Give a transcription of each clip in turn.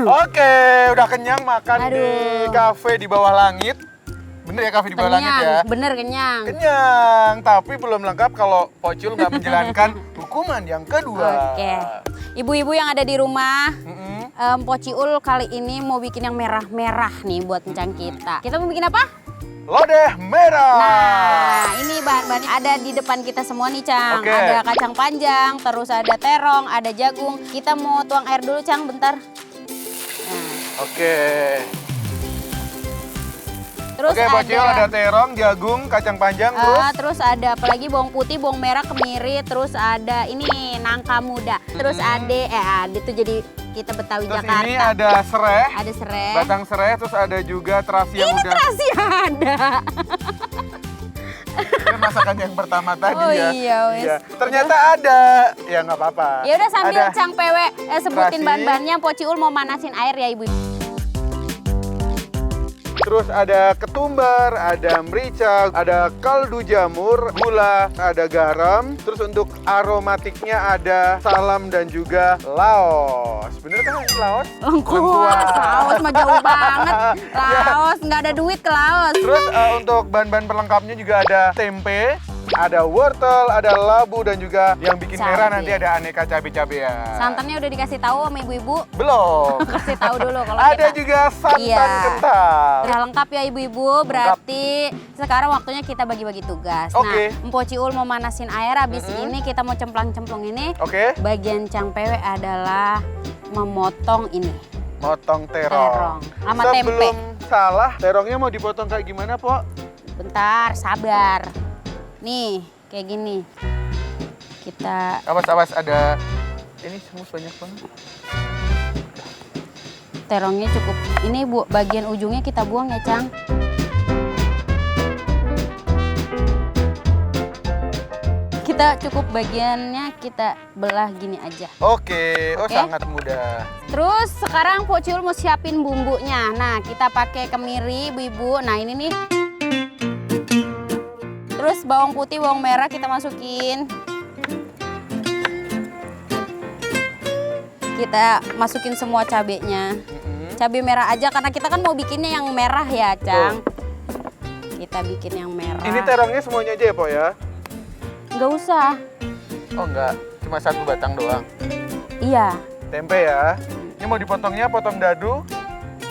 Oke, udah kenyang makan di Aduh. kafe di bawah langit. Bener ya kafe di bawah langit ya? Bener kenyang. Kenyang, tapi belum lengkap kalau Pocul nggak menjalankan hukuman yang kedua. Oke. Ibu-ibu yang ada di rumah, Mm-mm. Pociul kali ini mau bikin yang merah-merah nih buat encang kita. Kita mau bikin apa? Lodeh merah. Nah, ini bahan-bahan ada di depan kita semua nih, Cang. Oke. Ada kacang panjang, terus ada terong, ada jagung. Kita mau tuang air dulu, Cang, bentar. Nah, Oke. terus Oke, Pocul ada terong, jagung, kacang panjang, terus terus ada apalagi bawang putih, bawang merah, kemiri, terus ada ini nangka muda. Terus ade itu jadi kita Betawi terus Jakarta. ini ada serai, Ada serai. batang serai, terus ada juga terasi yang Ini udah terasi ada. ini masakan yang pertama tadi Oh ya. iya, wes. Ternyata ada. Ya nggak apa-apa. Ya udah sambil Ada Cang PW sebutin terasi. bahan-bahannya. Pociul mau manasin air ya, Ibu. Terus ada ketumbar, ada merica, ada kaldu jamur, gula, ada garam. Terus untuk aromatiknya ada salam dan juga laos. Bener kan ini laos? Lengkuas, Laos mah jauh banget. Laos, nggak ada duit ke Laos. Terus untuk bahan-bahan pelengkapnya juga ada tempe, ada wortel, ada labu, dan juga yang bikin Cabai. merah nanti ada aneka cabai-cabean. Santannya udah dikasih tahu sama ibu-ibu. Belum. Kasih tahu dulu kalau Ada kita. juga santan Iya. kental. Udah lengkap ya ibu-ibu, berarti sekarang waktunya kita bagi-bagi tugas. Oke. Nah, Empo Ciul mau manasin air, habis ini kita mau cemplang-cemplung ini. Oke, Bagian Cang PW adalah memotong ini. motong terong. Terong sama tempe. Sebelum salah, terongnya mau dipotong kayak gimana, Po? Bentar, sabar. Nih, kayak gini. Kita Awas-awas ada ini semut banyak banget. terongnya cukup. Ini bagian ujungnya kita buang ya, Cang. Kita cukup bagiannya kita belah gini aja. Oke, oh Oke. sangat mudah. Terus sekarang Pociul mau siapin bumbunya. Nah, kita pakai kemiri, ibu-ibu. Nah, ini nih. Terus bawang putih, bawang merah kita masukin. Kita masukin semua cabenya. Cabai merah aja karena kita kan mau bikinnya yang merah ya, Cang. Kita bikin yang merah. Ini terongnya semuanya aja ya, Po ya? Nggak usah. Oh enggak, cuma satu batang doang. Iya. Tempe ya. Ini mau dipotongnya potong dadu.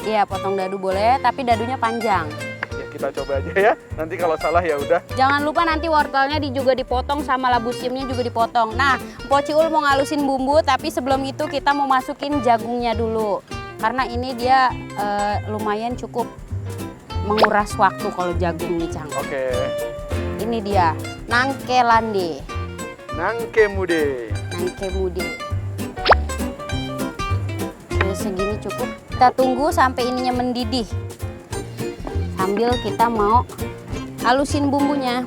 Iya, potong dadu boleh, tapi dadunya panjang. Ya kita coba aja ya. Nanti kalau salah ya udah. Jangan lupa nanti wortelnya juga dipotong sama labu siamnya juga dipotong. Nah, Pociul mau ngalusin bumbu, tapi sebelum itu kita mau masukin jagungnya dulu. Karena ini dia lumayan cukup menguras waktu kalau jagung nih, Cang. Oke. Ini dia, nangke lande, Nangke mude. nangke mude. Segini cukup. Kita tunggu sampai ininya mendidih. Sambil kita mau halusin bumbunya.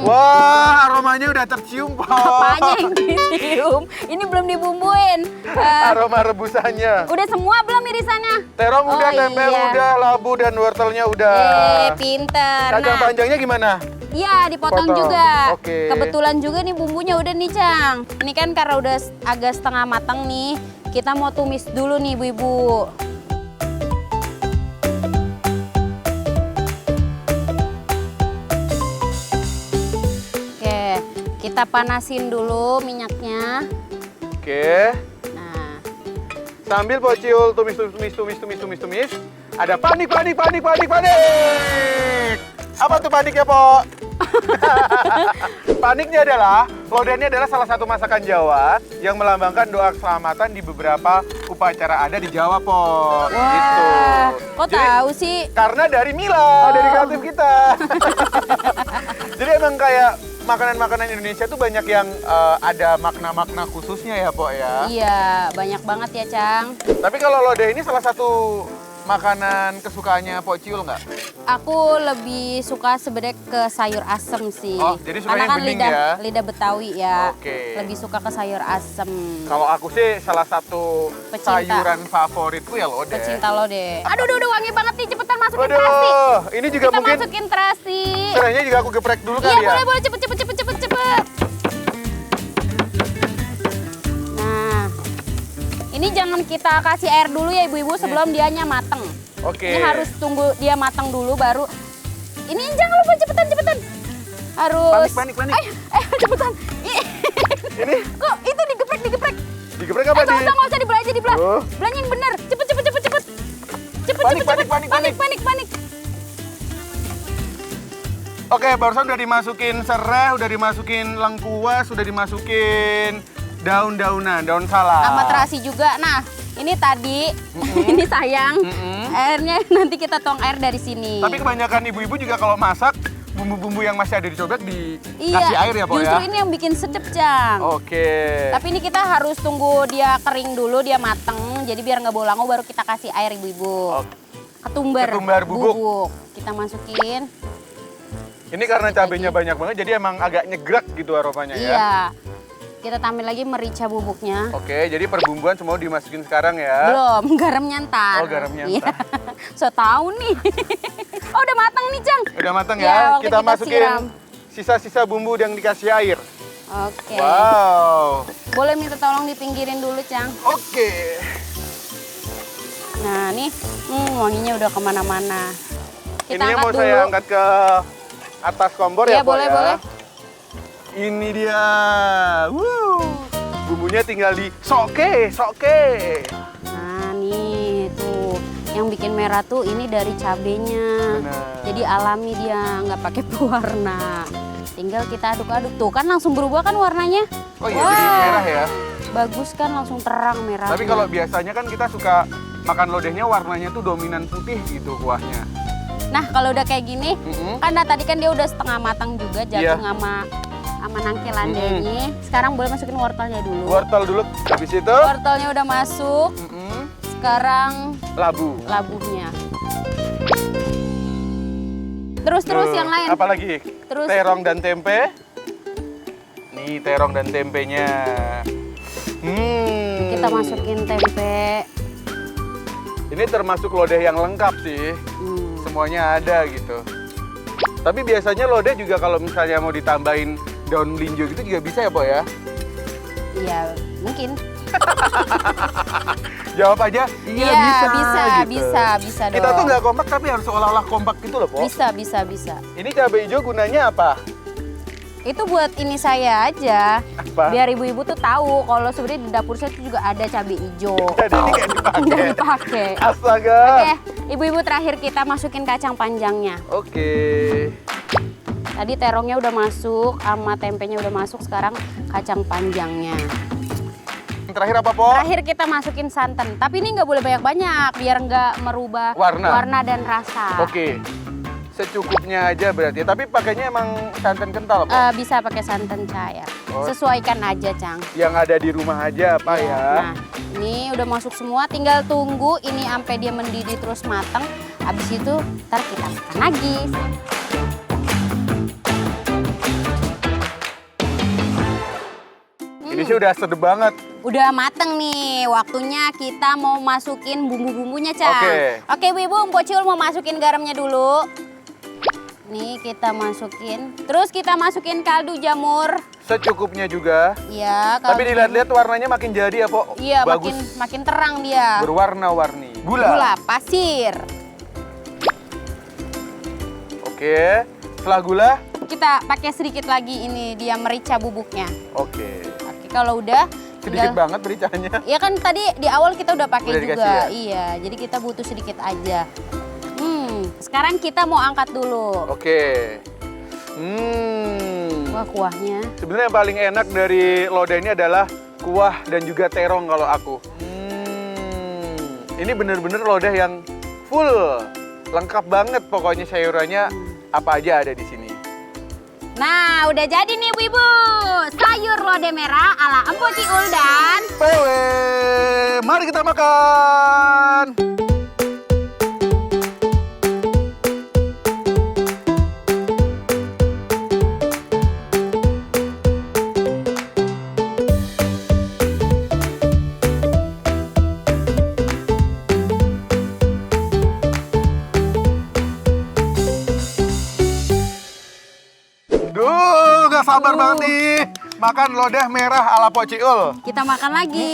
Wah, aromanya udah tercium, Po. Apanya yang dicium? Ini belum dibumbuin. Aroma rebusannya. Udah semua belum irisannya? Terong Oh, udah, tempe iya. udah, labu dan wortelnya udah. Pinter. Kacang Nah, panjangnya gimana? iya dipotong Potong. juga. Oke. Kebetulan juga nih bumbunya udah nih, Cang. Ini kan karena udah agak setengah matang nih, kita mau tumis dulu nih, ibu-ibu. Oke, kita panasin dulu minyaknya. Oke. Nah, Sambil Pociul tumis. Ada panik. Apa tuh paniknya, Po? Paniknya adalah, lodeh ini adalah salah satu masakan Jawa yang melambangkan doa keselamatan di beberapa upacara ada di Jawa, Po. Gitu. kok Jadi, tahu sih? karena dari Mila, dari kreatif kita. Jadi emang kayak makanan-makanan Indonesia tuh banyak yang ada makna-makna khususnya ya, Po ya. Iya, banyak banget ya, Cang. Tapi kalau lodeh ini salah satu makanan kesukaannya Pociul nggak? Aku lebih suka sebenarnya ke sayur asem sih. Oh, jadi sukanya karena kan bening lidah, ya? lidah Betawi ya. Oke. Lebih suka ke sayur asem. Kalau aku sih salah satu Pecinta. sayuran favoritku ya lodeh. Pecinta lodeh. Aduh, udah wangi banget nih. Cepetan masukin terasi. Waduh, ini juga Kita mungkin masukin terasi. caranya juga aku geprek dulu Iya, kali ya. boleh, boleh. Cepet. Nah, ini jangan kita kasih air dulu ya ibu-ibu sebelum dianya mateng. Oke. Ini harus tunggu dia matang dulu baru. Ini jangan lupa cepetan. Harus. Panik. Cepetan. Ini Kok itu digeprek. digeprek apa Nggak usah dibelah aja dibelah. Oh. Belahnya yang bener. Cepet. Panik. Oke, barusan udah dimasukin serai, udah dimasukin lengkuas, udah dimasukin daun-daunan, daun salam. Sama terasi juga. Nah, ini tadi, ini sayang. Airnya nanti kita tuang air dari sini. Tapi kebanyakan ibu-ibu juga kalau masak, bumbu-bumbu yang masih ada di cobek dikasih air ya, Po ya? Justru ini yang bikin sedep, Cang. Oke. Tapi ini kita harus tunggu dia kering dulu, dia mateng. Jadi biar nggak bau langu baru kita kasih air ibu-ibu. Ketumbar bubuk. Kita masukin. Ini karena cabenya banyak banget, jadi emang agak nyegrak gitu aromanya ya? Iya. Kita tambahin lagi merica bubuknya. Oke, jadi perbumbuan semua dimasukin sekarang ya? Belum, garamnya ntar. Oh, garamnya Iya. ntar. So tahu nih. Oh, udah matang nih, Cang. Udah matang Ya, ya? waktu Kita kita masukin siram. sisa-sisa bumbu yang dikasih air. Oke. Wow. Boleh minta tolong dipinggirin dulu, Cang. Oke. Nah, nih, wanginya udah kemana-mana. Kita Ininya angkat mau dulu. saya angkat ke atas kompor Iya, ya, Po boleh, ya? boleh. Ini dia. Bumbunya tinggal di soke. Nah, nih, tuh. Yang bikin merah tuh ini dari cabenya. Benar. Jadi alami dia, nggak pakai pewarna. Tinggal kita aduk-aduk. Tuh kan langsung berubah kan warnanya? Oh iya, jadi merah ya. Bagus kan, langsung terang merah. Tapi kalau biasanya kan kita suka makan lodehnya warnanya tuh dominan putih gitu kuahnya. Nah, kalau udah kayak gini, kan tadi kan dia udah setengah matang juga, Iya. jagung sama nangke landenya. Sekarang boleh masukin wortelnya dulu. Wortel dulu, habis itu Wortelnya udah masuk. Sekarang labuhnya. Terus Tuh, yang lain. apa lagi? Terus Terong dan tempe. Nih terong dan tempenya. kita masukin tempe. Ini termasuk lodeh yang lengkap sih. Semuanya ada gitu. Tapi biasanya lodeh juga kalau misalnya mau ditambahin daun melinjo gitu juga bisa ya, Po ya? Iya, mungkin. Jawab aja, iya Bisa dong. Kita tuh nggak kompak tapi harus seolah-olah kompak gitu loh, Po. Bisa. Ini cabai hijau gunanya apa? Itu buat ini saya aja. Apa? Biar ibu-ibu tuh tahu kalau sebenarnya di dapur saya tuh juga ada cabai hijau. Jadi ini kayak dipakai. Nggak dipakai. Astaga. Oke, ibu-ibu terakhir kita masukin kacang panjangnya. Oke. Tadi terongnya udah masuk, sama tempenya udah masuk, sekarang kacang panjangnya. Yang terakhir apa, Po? Terakhir kita masukin santan, tapi ini nggak boleh banyak-banyak biar nggak merubah warna dan rasa. Oke. Secukupnya aja berarti. Tapi pakainya emang santan kental, Po? Bisa pakai santan cair. Oh. Sesuaikan aja, Cang. Yang ada di rumah aja, Pak ya. Nah, ini udah masuk semua, tinggal tunggu ini sampai dia mendidih terus matang. Habis itu ntar kita makan lagi. Ini sih udah sedep banget. Udah mateng nih, waktunya kita mau masukin bumbu-bumbunya, Cang. Oke, Ibu, Mpok Ciul mau masukin garamnya dulu. Nih kita masukin, terus kita masukin kaldu jamur. Secukupnya juga. Iya. Kaldu Tapi dilihat-lihat warnanya makin jadi ya, Po? Iya, Bagus. makin terang dia. Berwarna-warni. Gula pasir. Oke. Setelah gula? Kita pakai sedikit lagi ini dia merica bubuknya. Oke. Oke, kalau udah Sedikit banget mericanya. ya kan tadi di awal kita udah pakai Udah juga. dikasih ya? Iya, jadi kita butuh sedikit aja. Sekarang kita mau angkat dulu. Oke. Wah, kuahnya. Sebenarnya yang paling enak dari lodeh ini adalah kuah dan juga terong kalau aku. Ini bener-bener lodeh yang full, lengkap banget pokoknya sayurannya apa aja ada di sini. Nah, udah jadi nih ibu-ibu. Sayur lodeh merah ala Mpok Ciul dan PW. Mari kita makan. sabar banget nih makan lodeh merah ala Pociul. Kita makan lagi.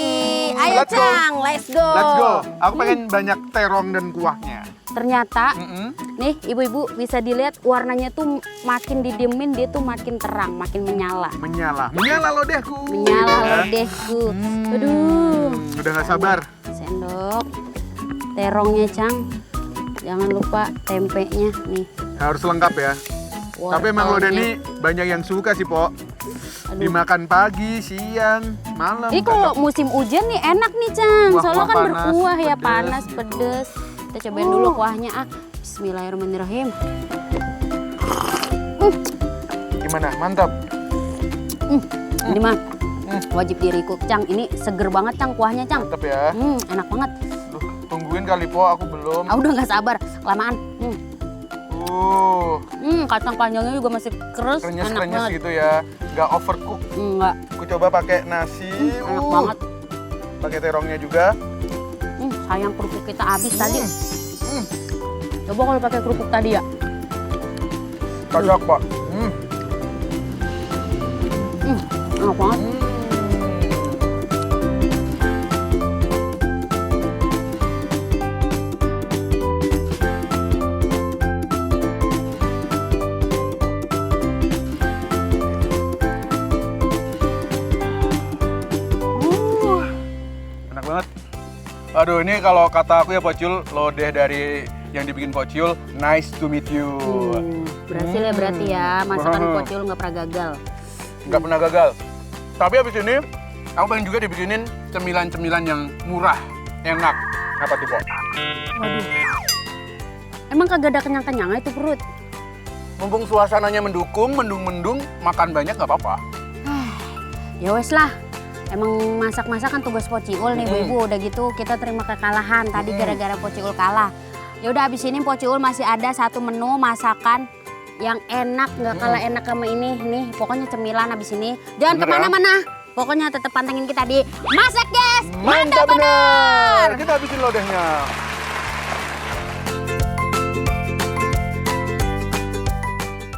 Ayo Let's go. Cang, let's go. Let's go. Aku pengen banyak terong dan kuahnya. Ternyata Mm-mm. nih ibu-ibu bisa dilihat warnanya tuh makin didiemin dia tuh makin terang, makin menyala. Menyala lodehku. Menyala Ya. lodehku. Aduh. Udah gak sabar. Sendok terongnya Cang. Jangan lupa tempenya nih. Harus lengkap ya. Tapi emang lodeh Wortelnya. ini banyak yang suka sih, Po. Aduh. Dimakan pagi, siang, malam. Ini kalau musim hujan nih enak nih Cang. Kuah-kuah Soalnya kan panas, berkuah ya, pedes. panas, pedes. Kita cobain dulu kuahnya ah. Bismillahirrahmanirrahim. Gimana? Mantap. Ini mah wajib diriku Cang. Ini seger banget Cang kuahnya Cang. Mantap ya. Enak banget. Duh, tungguin kali, Po. Aku belum. Ah udah nggak sabar, kelamaan. Kacang panjangnya juga masih keras, enak Krenyes-krenyes banget. gitu ya. Nggak overcook. Enggak, Aku coba pakai nasi. enak banget. Pakai terongnya juga. Sayang kerupuk kita habis tadi. Coba kalau pakai kerupuk tadi ya. Cocok, Pak. Enak banget. Enak banget. Aduh, ini kalau kata aku ya Pociul, lodeh dari yang dibikin Pociul, nice to meet you. Berhasil ya berarti ya. Masakan Hmm. Pociul nggak pernah gagal. Nggak pernah gagal. Tapi habis ini, aku pengen juga dibikinin cemilan-cemilan yang murah, enak. Apa tuh, Pok? Waduh. Emang kagak ada kenyang-kenyangnya itu perut? Mumpung suasananya mendukung, mendung-mendung, makan banyak nggak apa-apa. Ya wes lah. Emang masak-masak kan tugas Pociul nih ibu-ibu. Udah gitu kita terima kekalahan tadi gara-gara Pociul kalah. Ya udah abis ini Pociul masih ada satu menu masakan yang enak, nggak kalah enak sama ini. Nih pokoknya cemilan abis ini. Jangan Bener ya? kemana-mana. Pokoknya tetap pantengin kita di Masak Guys. Mantap bener! Kita habisin lodehnya.